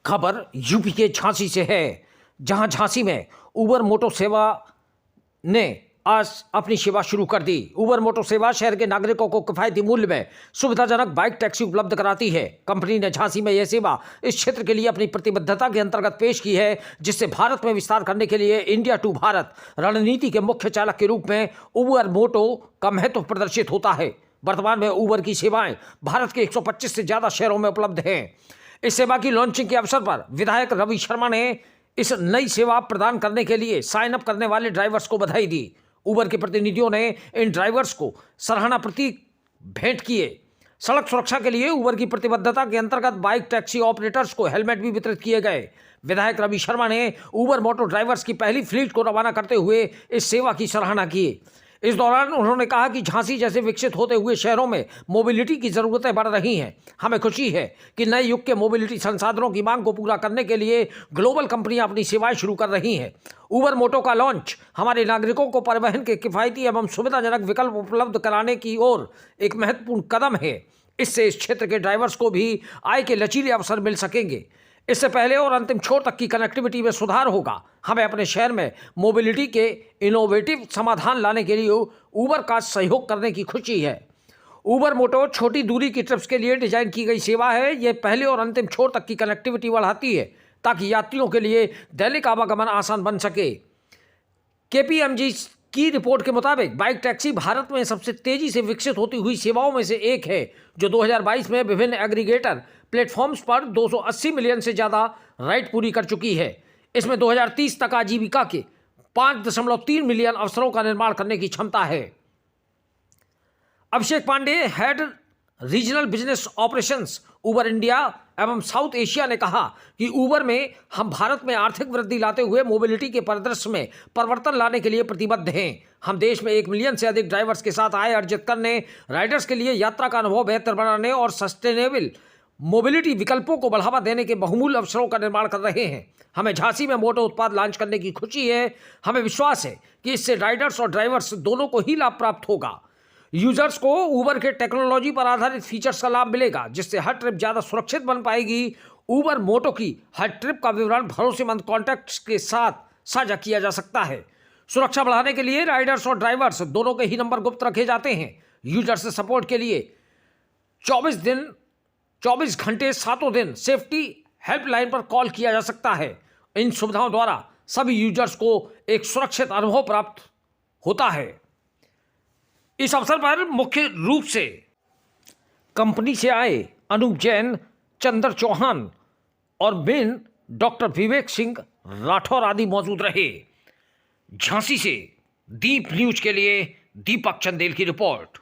खबर यूपी के झांसी से है, जहां झांसी में उबर मोटो सेवा ने आज अपनी सेवा शुरू कर दी। उबर मोटो सेवा शहर के नागरिकों को किफायती मूल्य में सुविधाजनक बाइक टैक्सी उपलब्ध कराती है। कंपनी ने झांसी में यह सेवा इस क्षेत्र के लिए अपनी प्रतिबद्धता के अंतर्गत पेश की है, जिससे भारत में विस्तार करने के लिए इंडिया टू भारत रणनीति के मुख्य चालक के रूप में उबर मोटो का महत्व प्रदर्शित होता है। वर्तमान में उबर की सेवाएं भारत के 125 से ज्यादा शहरों में उपलब्ध हैं। इस सेवा की लॉन्चिंग के अवसर पर विधायक रवि शर्मा ने इस नई सेवा प्रदान करने के लिए साइन अप करने वाले ड्राइवर्स को बधाई दी। उबर के प्रतिनिधियों ने इन ड्राइवर्स को सराहना प्रतीक भेंट किए। सड़क सुरक्षा के लिए उबर की प्रतिबद्धता के अंतर्गत बाइक टैक्सी ऑपरेटर्स को हेलमेट भी वितरित किए गए। विधायक रवि शर्मा ने उबर मोटो ड्राइवर्स की पहली फ्लीट को रवाना करते हुए इस सेवा की सराहना की। इस दौरान उन्होंने कहा कि झांसी जैसे विकसित होते हुए शहरों में मोबिलिटी की जरूरतें बढ़ रही हैं। हमें खुशी है कि नए युग के मोबिलिटी संसाधनों की मांग को पूरा करने के लिए ग्लोबल कंपनियां अपनी सेवाएं शुरू कर रही हैं। उबर मोटो का लॉन्च हमारे नागरिकों को परिवहन के किफायती एवं सुविधाजनक विकल्प उपलब्ध कराने की ओर एक महत्वपूर्ण कदम है। इससे इस क्षेत्र के ड्राइवर्स को भी आय के लचीले अवसर मिल सकेंगे। इससे पहले और अंतिम छोर तक की कनेक्टिविटी में सुधार होगा। हमें अपने शहर में मोबिलिटी के इनोवेटिव समाधान लाने के लिए उबर का सहयोग करने की खुशी है। उबर मोटो छोटी दूरी की ट्रिप्स के लिए डिजाइन की गई सेवा है। ये पहले और अंतिम छोर तक की कनेक्टिविटी बढ़ाती है ताकि यात्रियों के लिए दैनिक आवागमन आसान बन सके। केपीएमजी की रिपोर्ट के मुताबिक बाइक टैक्सी भारत में सबसे तेजी से विकसित होती हुई सेवाओं में से एक है, जो 2022 में विभिन्न एग्रीगेटर प्लेटफॉर्म्स पर 280 मिलियन से ज़्यादा राइड पूरी कर चुकी है। इसमें 2030 तक आजीविका के 5.3 मिलियन अवसरों का निर्माण करने की क्षमता है। Abhishek Pandey, head regional business operations Uber India एवं साउथ एशिया, ने कहा कि उबर में हम भारत में आर्थिक वृद्धि लाते हुए मोबिलिटी के परिदृश्य में परिवर्तन लाने के लिए प्रतिबद्ध हैं। हम देश में 1 मिलियन से अधिक ड्राइवर्स के साथ आय अर्जित करने, राइडर्स के लिए यात्रा का अनुभव बेहतर बनाने और सस्टेनेबल मोबिलिटी विकल्पों को बढ़ावा देने के बहुमूल्य अवसरों का निर्माण कर रहे हैं। हमें झांसी में मोटो उत्पाद लॉन्च करने की खुशी है। हमें विश्वास है कि इससे राइडर्स और ड्राइवर्स दोनों को ही लाभ प्राप्त होगा। यूजर्स को उबर के टेक्नोलॉजी पर आधारित फीचर्स का लाभ मिलेगा, जिससे हर ट्रिप ज़्यादा सुरक्षित बन पाएगी। उबर मोटो की हर ट्रिप का विवरण भरोसेमंद कॉन्टैक्ट्स के साथ साझा किया जा सकता है। सुरक्षा बढ़ाने के लिए राइडर्स और ड्राइवर्स दोनों के ही नंबर गुप्त रखे जाते हैं। यूजर्स से सपोर्ट के लिए 24 घंटे 7 दिन सेफ्टी हेल्पलाइन पर कॉल किया जा सकता है। इन सुविधाओं द्वारा सभी यूजर्स को एक सुरक्षित अनुभव प्राप्त होता है। इस अवसर पर मुख्य रूप से कंपनी से आए अनूप जैन, चंद्र चौहान और मेन डॉक्टर विवेक सिंह राठौर आदि मौजूद रहे। झांसी से दीप न्यूज के लिए दीपक चंदेल की रिपोर्ट।